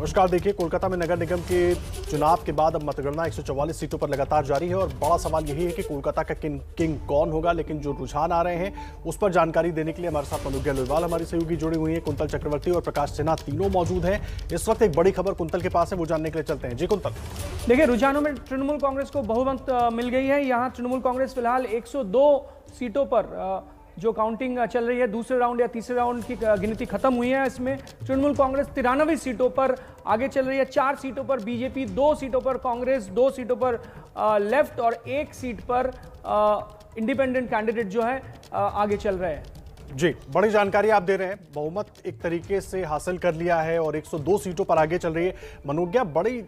नमस्कार। देखिए, कोलकाता में नगर निगम के चुनाव के बाद अब मतगणना 144 सीटों पर लगातार जारी है और बड़ा सवाल यही है कि कोलकाता का किंग कौन होगा। लेकिन जो रुझान आ रहे हैं उस पर जानकारी देने के लिए हमारे साथ मनुग्या लोईवाल हमारी सहयोगी जुड़ी हुई है। कुंतल चक्रवर्ती और प्रकाश सिन्हा तीनों मौजूद हैं। इस वक्त एक बड़ी खबर कुंतल के पास है, वो जानने के लिए चलते हैं। जी कुंतल। देखिए, रुझानों में तृणमूल कांग्रेस को बहुमत मिल गई है। यहाँ तृणमूल कांग्रेस फिलहाल 102 सीटों पर जो काउंटिंग चल रही है, दूसरे राउंड या तीसरे राउंड की गिनती खत्म हुई है। इसमें तृणमूल कांग्रेस 93 सीटों पर आगे चल रही है। 4 सीटों पर बीजेपी, 2 सीटों पर कांग्रेस, 2 सीटों पर लेफ्ट और 1 सीट पर इंडिपेंडेंट कैंडिडेट जो है आगे चल रहे हैं। जी, बड़ी जानकारी आप दे रहे हैं। बहुमत एक तरीके से हासिल कर लिया है और 102 सीटों पर आगे चल रही है। मनोज्ञा, बड़ी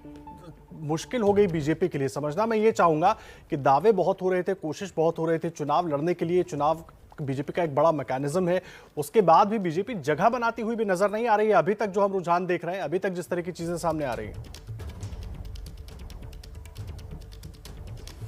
मुश्किल हो गई बीजेपी के लिए समझना। मैं ये चाहूंगा कि दावे बहुत हो रहे थे, कोशिश बहुत हो रहे थे चुनाव लड़ने के लिए। चुनाव बीजेपी का एक बड़ा मैकेनिज्म है, उसके बाद भी बीजेपी जगह बनाती हुई भी नजर नहीं आ रही है। अभी तक जो हम रुझान देख रहे हैं, अभी तक जिस तरह की चीजें सामने आ रही हैं।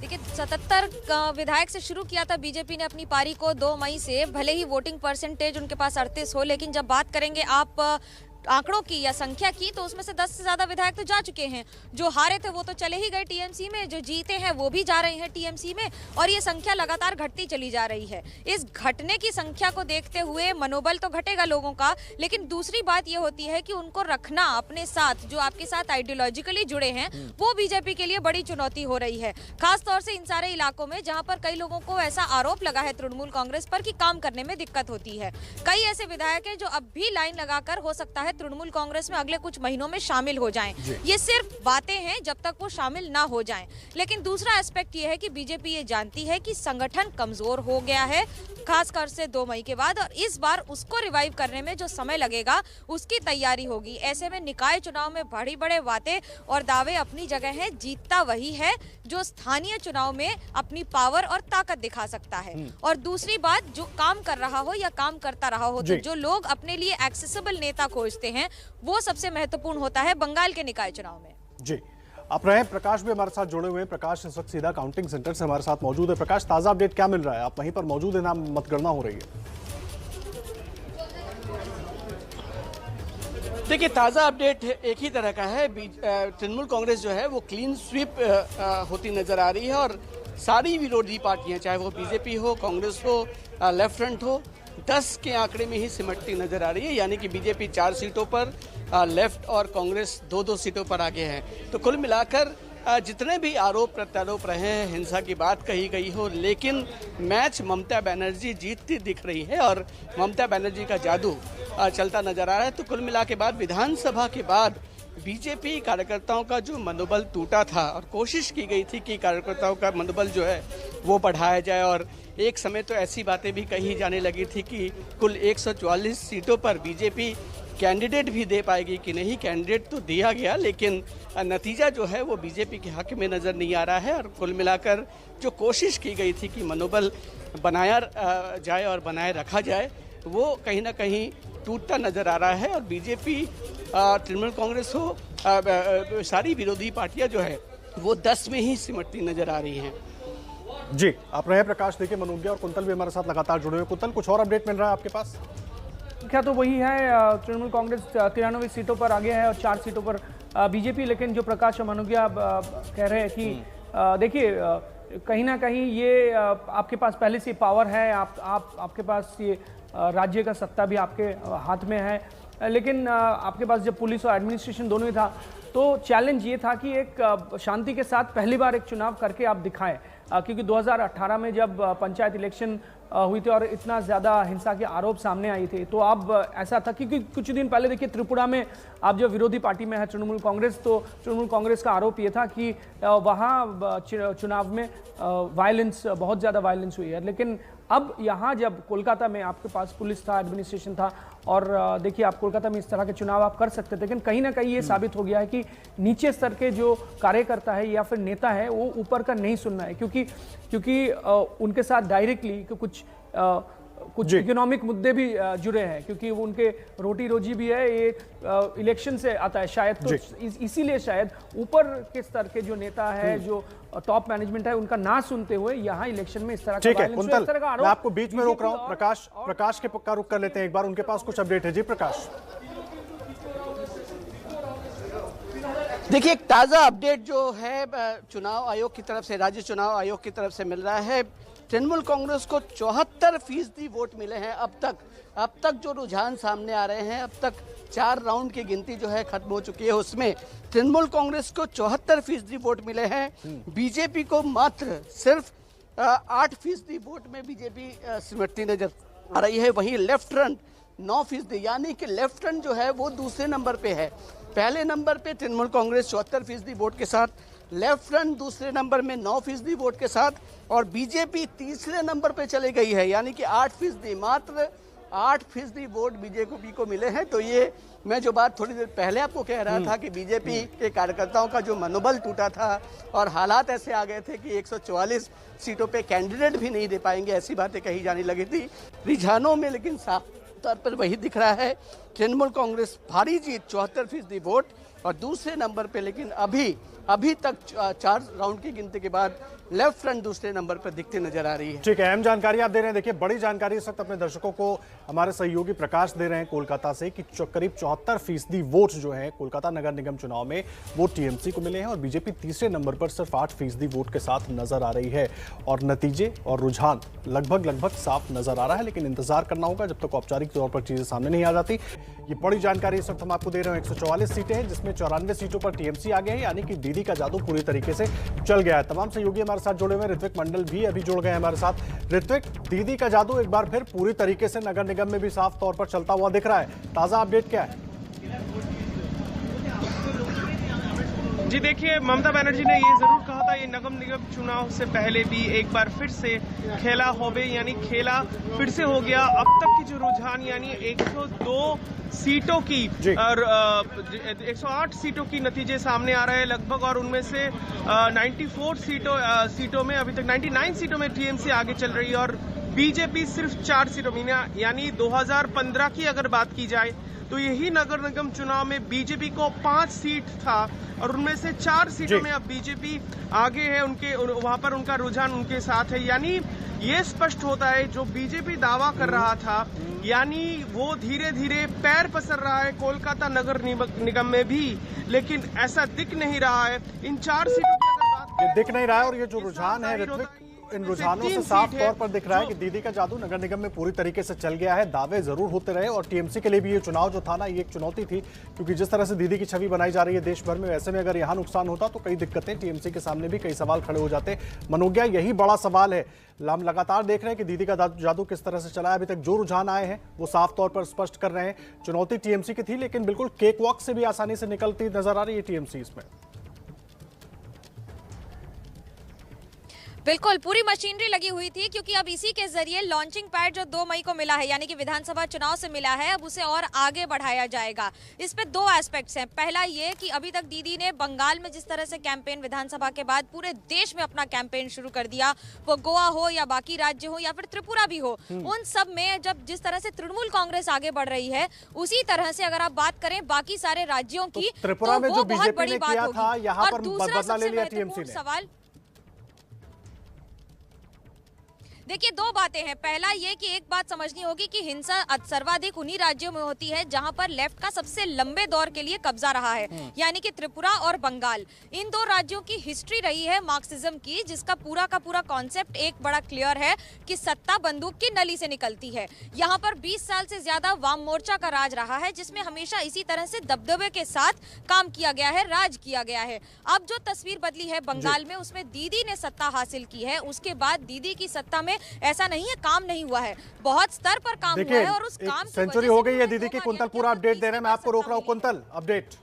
देखिए, 77 विधायक से शुरू किया था बीजेपी ने अपनी पारी को 2 मई से। भले ही वोटिंग परसेंटेज उनके पास 38 हो, लेकिन जब बात करेंगे आप आंकड़ों की या संख्या की, तो उसमें से 10 से ज्यादा विधायक तो जा चुके हैं। जो हारे थे वो तो चले ही गए टीएमसी में, जो जीते हैं वो भी जा रहे हैं टीएमसी में, और ये संख्या लगातार घटती चली जा रही है। इस घटने की संख्या को देखते हुए मनोबल तो घटेगा लोगों का, लेकिन दूसरी बात ये होती है कि उनको रखना अपने साथ, जो आपके साथ आइडियोलॉजिकली जुड़े हैं, वो बीजेपी के लिए बड़ी चुनौती हो रही है। खासतौर से इन सारे इलाकों में जहां पर कई लोगों को ऐसा आरोप लगा है तृणमूल कांग्रेस पर कि काम करने में दिक्कत होती है। कई ऐसे विधायक हैं जो अब भी लाइन लगाकर हो सकता है तृणमूल कांग्रेस में अगले कुछ महीनों में शामिल हो जाएं। ये सिर्फ बातें हैं जब तक वो शामिल ना हो जाएं। लेकिन दूसरा एस्पेक्ट ये है कि बीजेपी ये जानती है कि संगठन कमजोर हो गया है, खासकर से 2 मई के बाद, और इस बार उसको रिवाइव करने में जो समय लगेगा उसकी तैयारी होगी। ऐसे में निकाय चुनाव में बड़ी बड़े बातें और दावे अपनी जगह हैं। जीतता वही है जो स्थानीय चुनाव में अपनी पावर और ताकत दिखा सकता है। और दूसरी बात, जो काम कर रहा हो या काम करता रहा हो, तो जो लोग अपने लिए एक्सेसिबल नेता खोजते हैं, वो सबसे महत्वपूर्ण होता है बंगाल के निकाय चुनाव में। जी, आप रहे प्रकाश भी हमारे साथ जुड़े हुए हैं। प्रकाश इस वक्त सीधा काउंटिंग सेंटर से हमारे साथ मौजूद है। प्रकाश, ताजा अपडेट क्या मिल रहा है? आप वहीं पर मौजूद है ना, मतगणना हो रही है? देखिए, ताज़ा अपडेट एक ही तरह का है। तृणमूल कांग्रेस जो है वो क्लीन स्वीप होती नजर आ रही है, और सारी विरोधी पार्टियां, चाहे वो बीजेपी हो, कांग्रेस हो, लेफ्ट फ्रंट हो, 10 के आंकड़े में ही सिमटती नजर आ रही है। यानी कि बीजेपी 4 सीटों पर, लेफ्ट और कांग्रेस 2-2 सीटों पर आगे हैं। तो कुल मिलाकर जितने भी आरोप प्रत्यारोप रहे हैं, हिंसा की बात कही गई हो, लेकिन मैच ममता बनर्जी जीतती दिख रही है और ममता बनर्जी का जादू चलता नजर आ रहा है। तो कुल मिला के बाद विधानसभा के बाद बीजेपी कार्यकर्ताओं का जो मनोबल टूटा था, और कोशिश की गई थी कि कार्यकर्ताओं का मनोबल जो है वो बढ़ाया जाए, और एक समय तो ऐसी बातें भी कही जाने लगी थी कि कुल 144 सीटों पर बीजेपी कैंडिडेट भी दे पाएगी कि नहीं। कैंडिडेट तो दिया गया, लेकिन नतीजा जो है वो बीजेपी के हक में नज़र नहीं आ रहा है। और कुल मिलाकर जो कोशिश की गई थी कि मनोबल बनाया जाए और बनाए रखा जाए, वो कहीं ना कहीं टूटता नज़र आ रहा है। और बीजेपी, तृणमूल कांग्रेस हो, सारी विरोधी पार्टियां जो है वो 10 में ही सिमटती नज़र आ रही हैं। जी, आप रहे प्रकाश। देखिए, मनोज्ञा और कुंतल भी हमारे साथ लगातार जुड़े हुए। कुंतल, कुछ और अपडेट मिल रहा है आपके पास? क्या तो वही है, तृणमूल कांग्रेस 93 सीटों पर आगे है और 4 सीटों पर बीजेपी। लेकिन जो प्रकाश और मनोज्ञा कह रहे हैं कि देखिए, कहीं ना कहीं ये आपके पास पहले से पावर है, आपके पास ये राज्य का सत्ता भी आपके हाथ में है, लेकिन आपके पास जब पुलिस और एडमिनिस्ट्रेशन दोनों ही था, तो चैलेंज ये था कि एक शांति के साथ पहली बार एक चुनाव करके आप दिखाएं। क्योंकि 2018 में जब पंचायत इलेक्शन हुई थी और इतना ज़्यादा हिंसा के आरोप सामने आई थे, तो अब ऐसा था क्योंकि कुछ दिन पहले देखिए त्रिपुरा में आप जो विरोधी पार्टी में है तृणमूल कांग्रेस, तो तृणमूल कांग्रेस का आरोप ये था कि वहाँ चुनाव में वायलेंस, बहुत ज़्यादा वायलेंस हुई है। लेकिन अब यहाँ जब कोलकाता में आपके पास पुलिस था, एडमिनिस्ट्रेशन था, और देखिए आप कोलकाता में इस तरह के चुनाव आप कर सकते थे, लेकिन कहीं ना कहीं ये साबित हो गया है कि नीचे स्तर के जो कार्यकर्ता है या फिर नेता है वो ऊपर का नहीं सुनना है, क्योंकि उनके साथ डायरेक्टली कुछ इकोनॉमिक मुद्दे भी जुड़े हैं, क्योंकि वो उनके रोटी रोजी भी है, ये इलेक्शन से आता है शायद। तो इसीलिए शायद ऊपर के स्तर के जो नेता है, जो टॉप मैनेजमेंट है, उनका ना सुनते हुए यहाँ इलेक्शन में इस तरह ठीक है कुंतल, मैं आपको बीच में रोक रहा हूँ। प्रकाश के पक्का रुख कर लेते हैं एक बार, उनके पास कुछ अपडेट है। जी प्रकाश। देखिए, एक ताज़ा अपडेट जो है चुनाव आयोग की तरफ से, राज्य चुनाव आयोग की तरफ से मिल रहा है। तृणमूल कांग्रेस को 74% वोट मिले हैं अब तक जो रुझान सामने आ रहे हैं, अब तक 4 राउंड की गिनती जो है खत्म हो चुकी है, उसमें तृणमूल कांग्रेस को 74% वोट मिले हैं। बीजेपी को मात्र सिर्फ 8% वोट में बीजेपी सिमटती नजर आ रही है। वहीं लेफ्ट फ्रंट 9%, यानी कि लेफ्ट फ्रंट जो है वो दूसरे नंबर पे है। पहले नंबर पे तृणमूल कांग्रेस 74% वोट के साथ, लेफ्ट फ्रंट दूसरे नंबर में 9% वोट के साथ, और बीजेपी तीसरे नंबर पे चली गई है, यानी कि 8%, मात्र 8% वोट बीजेपी को मिले हैं। तो ये मैं जो बात थोड़ी देर पहले आपको कह रहा था कि बीजेपी के कार्यकर्ताओं का जो मनोबल टूटा था और हालात ऐसे आ गए थे कि 144 सीटों पे कैंडिडेट भी नहीं दे पाएंगे, ऐसी बातें कही जाने लगी थी रुझानों में, लेकिन साफ तौर पर वही दिख रहा है। तृणमूल कांग्रेस भारी जीत, 74% वोट, और दूसरे नंबर पे, लेकिन अभी तक 4 राउंड की गिनती के बाद लेफ्ट फ्रंट दूसरे नंबर पर दिखती नजर आ रही है। ठीक है, अहम जानकारी आप दे रहे हैं। देखिए, बड़ी जानकारी इस वक्त अपने दर्शकों को हमारे सहयोगी प्रकाश दे रहे हैं कोलकाता से कि करीब 74% वोट जो है कोलकाता नगर निगम चुनाव में वो टीएमसी को मिले हैं और बीजेपी तीसरे नंबर पर सिर्फ 8% वोट के साथ नजर आ रही है। और नतीजे और रुझान लगभग साफ नजर आ रहा है, लेकिन इंतजार करना होगा जब तक औपचारिक तौर पर चीजें सामने नहीं आ जाती। ये बड़ी जानकारी इस वक्त हम आपको दे रहे हैं। 144 सीटें हैं, जिसमें 94 सीटों पर टीएमसी आ गए हैं, यानी कि दीदी का जादू पूरी तरीके से चल गया है। तमाम सहयोगी हमारे साथ जुड़े हुए, ऋत्विक मंडल भी अभी जुड़ गए हैं हमारे साथ। ऋत्विक, दीदी का जादू एक बार फिर पूरी तरीके से नगर निगम में भी साफ तौर पर चलता हुआ दिख रहा है। ताजा अपडेट क्या है? जी देखिए, ममता बनर्जी ने ये जरूर कहा था ये नगर निगम चुनाव से पहले भी एक बार फिर से खेला होबे, यानी खेला फिर से हो गया। अब तक की जो रुझान यानी 102 सीटों की और 108 सीटों की नतीजे सामने आ रहे हैं लगभग, और उनमें से 94 सीटों में अभी तक 99 सीटों में टीएमसी आगे चल रही है और बीजेपी सिर्फ 4 सीटों में, यानी 2015 की अगर बात की जाए तो यही नगर निगम चुनाव में बीजेपी को 5 सीट था और उनमें से 4 सीटों में अब बीजेपी आगे है, वहां पर उनका रुझान उनके साथ है। यानी ये स्पष्ट होता है जो बीजेपी दावा कर रहा था, यानी वो धीरे धीरे पैर पसर रहा है कोलकाता नगर निगम में भी, लेकिन ऐसा दिख नहीं रहा है। इन 4 सीटों की अगर बात ये दिख नहीं रहा है, और ये जो रुझान है ऋत्विक, इन रुझानों से साफ तौर पर दिख रहा है कि दीदी का जादू नगर निगम में पूरी तरीके से चल गया है। दावे जरूर होते रहे और टीएमसी के लिए भी ये चुनाव जो था ना, ये एक चुनौती थी, क्योंकि जिस तरह से दीदी की छवि बनाई जा रही है देश भर में, वैसे में अगर यहाँ नुकसान होता तो कई दिक्कतें टीएमसी के सामने भी कई सवाल खड़े हो जाते। मनोज्ञा, यही बड़ा सवाल है। हम लगातार देख रहे हैं कि दीदी का जादू किस तरह से चला है। अभी तक जो रुझान आए हैं वो साफ तौर पर स्पष्ट कर रहे हैं चुनौती टीएमसी की थी, लेकिन बिल्कुल केक वॉक से भी आसानी से निकलती नजर आ रही है टीएमसी इसमें। बिल्कुल पूरी मशीनरी लगी हुई थी, क्योंकि अब इसी के जरिए लॉन्चिंग पैड जो 2 मई को मिला है, यानी कि विधानसभा चुनाव से मिला है, अब उसे और आगे बढ़ाया जाएगा। इस पे 2 एस्पेक्ट्स हैं। पहला ये कि अभी तक दीदी ने बंगाल में जिस तरह से कैंपेन विधानसभा के बाद पूरे देश में अपना कैंपेन शुरू कर दिया, वो गोवा हो या बाकी राज्य हो या फिर त्रिपुरा भी हो, उन सब में जब जिस तरह से तृणमूल कांग्रेस आगे बढ़ रही है, उसी तरह से अगर आप बात करें बाकी सारे राज्यों की, त्रिपुरा में तो जो वो बहुत बीजेपी बड़ी ने बात किया था, होगी। यहाँ और पर दूसरा बदला ले सबसे लिया टीएमसी महत्वपूर्ण ने। सवाल, देखिए 2 बातें हैं। पहला ये कि एक बात समझनी होगी कि हिंसा सर्वाधिक उन्हीं राज्यों में होती है जहां पर लेफ्ट का सबसे लंबे दौर के लिए कब्जा रहा है, यानी कि त्रिपुरा और बंगाल। इन 2 राज्यों की हिस्ट्री रही है मार्क्सिज्म की, जिसका पूरा का पूरा कॉन्सेप्ट एक बड़ा क्लियर है कि सत्ता बंदूक की नली से निकलती है। यहाँ पर 20 साल से ज्यादा वाम मोर्चा का राज रहा है, जिसमें हमेशा इसी तरह से दबदबे के साथ काम किया गया है, राज किया गया है। अब जो तस्वीर बदली है बंगाल में, उसमें दीदी ने सत्ता हासिल की है। उसके बाद दीदी की सत्ता में ऐसा नहीं है काम नहीं हुआ है, बहुत स्तर पर काम हुआ है और उस काम सेंचुरी हो गई है दीदी की। कुंतल पूरा अपडेट दे रहे हैं, मैं आपको रोक रहा हूं। Quintal, update.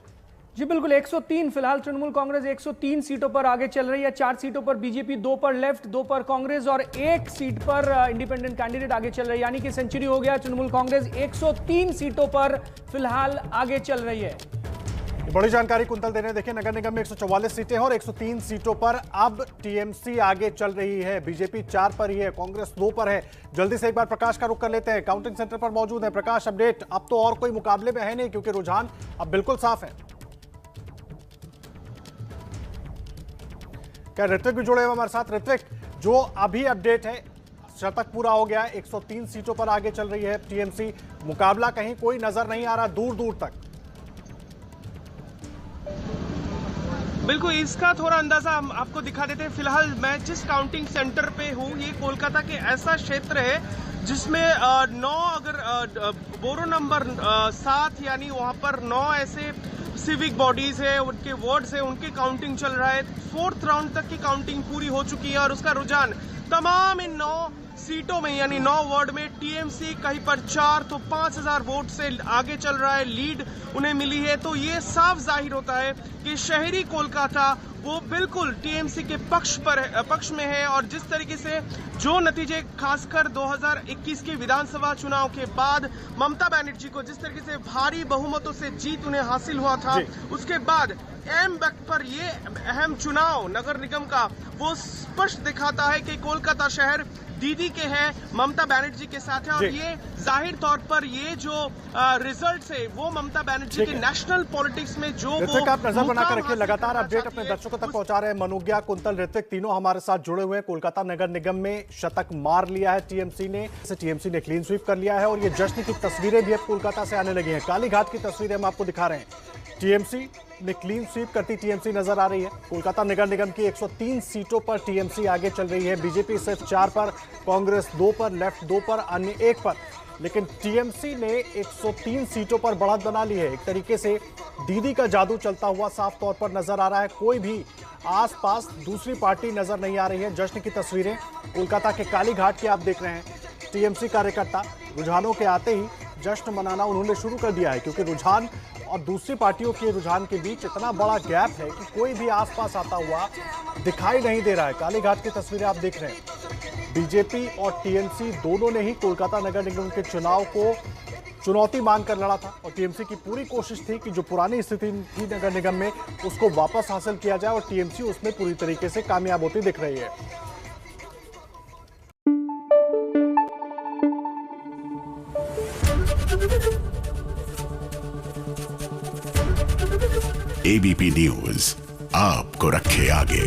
जी बिल्कुल, 103 फिलहाल तृणमूल कांग्रेस 103 सीटों पर आगे चल रही है। 4 सीटों पर बीजेपी, 2 पर लेफ्ट, 2 पर कांग्रेस और 1 सीट पर इंडिपेंडेंट कैंडिडेट आगे चल रही है, यानी कि सेंचुरी हो गया। तृणमूल कांग्रेस 103 सीटों पर फिलहाल आगे चल रही है। बड़ी जानकारी कुंतल दे रहे हैं। देखिए, नगर निगम में 144 सीटें हैं और 103 सीटों पर अब टीएमसी आगे चल रही है। बीजेपी 4 पर ही है, कांग्रेस 2 पर है। जल्दी से एक बार प्रकाश का रुख कर लेते हैं, काउंटिंग सेंटर पर मौजूद है। प्रकाश, अपडेट। अब तो और कोई मुकाबले में है नहीं, क्योंकि रुझान अब बिल्कुल साफ है। क्या ऋत्विक भी जुड़े हुए हमारे साथ? ऋत्विक, जो अभी अपडेट है, शतक पूरा हो गया, 103 सीटों पर आगे चल रही है टीएमसी। मुकाबला कहीं कोई नजर नहीं आ रहा दूर दूर तक। बिल्कुल, इसका थोड़ा अंदाजा हम आपको दिखा देते हैं। फिलहाल मैं जिस काउंटिंग सेंटर पे हूँ, ये कोलकाता के ऐसा क्षेत्र है जिसमें 9 अगर बोरो नंबर 7 यानी वहाँ पर 9 ऐसे सिविक बॉडीज है, उनके वार्ड्स है, उनके काउंटिंग चल रहा है। 4th राउंड तक की काउंटिंग पूरी हो चुकी है और उसका रुझान तमाम इन 9 सीटों में यानी 9 वार्ड में टीएमसी कहीं पर 4 तो 5000 वोट से आगे चल रहा है, लीड उन्हें मिली है। तो ये साफ जाहिर होता है कि शहरी कोलकाता वो बिल्कुल टीएमसी के पक्ष में है और जिस तरीके से जो नतीजे खासकर 2021 के विधानसभा चुनाव के बाद ममता बनर्जी को जिस तरीके से भारी बहुमतों से जीत उन्हें हासिल हुआ था, उसके बाद अहम वक्त पर ये अहम चुनाव नगर निगम का वो स्पष्ट दिखाता है कि कोलकाता शहर दीदी के हैं, ममता बनर्जी के साथ है और ये जाहिर तौर पर ये जो रिजल्ट है वो ममता बनर्जी के नेशनल पॉलिटिक्स में जो वो आप नजर बनाकर रखिए, लगातार अपडेट अपने दर्शकों तक पहुंचा रहे हैं। मनुग्या, कुंतल, ऋतिक तीनों हमारे साथ जुड़े हुए हैं। कोलकाता नगर निगम में शतक मार लिया है टीएमसी ने क्लीन स्वीप कर लिया है और ये जश्न की तस्वीरें भी अब कोलकाता से आने लगी हैं। कालीघाट की तस्वीरें हम आपको दिखा रहे हैं। टीएमसी में क्लीन स्वीप करती टीएमसी नजर आ रही है। कोलकाता नगर निगम की 103 सीटों पर टीएमसी आगे चल रही है। बीजेपी सिर्फ 4 पर, कांग्रेस 2 पर, लेफ्ट 2 पर, अन्य 1 पर। लेकिन टीएमसी ने 103 सीटों पर बढ़त बना ली है। एक तरीके से दीदी का जादू चलता हुआ साफ तौर पर नजर आ रहा है। कोई भी आसपास दूसरी पार्टी नजर नहीं आ रही है। जश्न की तस्वीरें कोलकाता के कालीघाट की आप देख रहे हैं। टीएमसी कार्यकर्ता रुझानों के आते ही जश्न मनाना उन्होंने शुरू कर दिया है क्योंकि रुझान और दूसरी पार्टियों के रुझान के बीच इतना बड़ा गैप है कि कोई भी आसपास आता हुआ दिखाई नहीं दे रहा है। कालीघाट की तस्वीरें आप देख रहे हैं। बीजेपी और टीएमसी दोनों ने ही कोलकाता नगर निगम के चुनाव को चुनौती मांगकर लड़ा था और टीएमसी की पूरी कोशिश थी कि जो पुरानी स्थिति थी नगर निगम में उसको वापस हासिल किया जाए और टीएमसी उसमें पूरी तरीके से कामयाब होती दिख रही है। एबीपी न्यूज आपको रखे आगे।